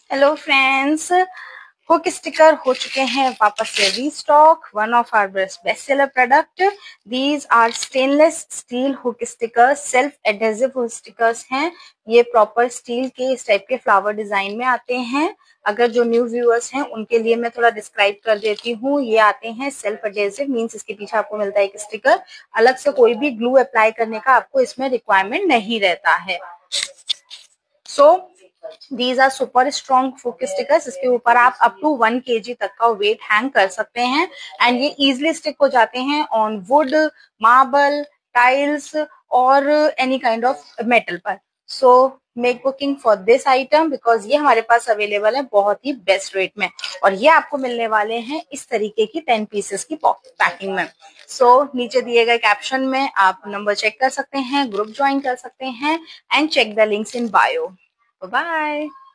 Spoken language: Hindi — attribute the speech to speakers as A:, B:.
A: हेलो फ्रेंड्स, हुक स्टिकर हो चुके हैं वापस से restock. One of our best seller product. These are stainless steel hook stickers, self adhesive hook stickers हैं। ये प्रॉपर स्टील के इस टाइप के फ्लावर डिजाइन में आते हैं। अगर जो न्यू व्यूअर्स हैं उनके लिए मैं थोड़ा डिस्क्राइब कर देती हूँ। ये आते हैं सेल्फ एडहेसिव, मीन्स इसके पीछे आपको मिलता है एक स्टिकर। अलग से कोई भी ग्लू अप्लाई करने का आपको इसमें रिक्वायरमेंट नहीं रहता है। So these are super strong hook stickers. इसके ऊपर आप अप टू 1 kg तक का वेट हैंग कर सकते हैं एंड ये इजिली स्टिक हो जाते हैं ऑन वुड, मार्बल, टाइल्स और एनी काइंड ऑफ मेटल पर। So make booking for this item because ये हमारे पास अवेलेबल है बहुत ही बेस्ट रेट में, और ये आपको मिलने वाले हैं इस तरीके की 10 पीसेस की पैकिंग में। सो नीचे दिए गए कैप्शन में आप नंबर चेक कर सकते हैं, ग्रुप ज्वाइन कर सकते हैं and check the links in bio. Bye bye.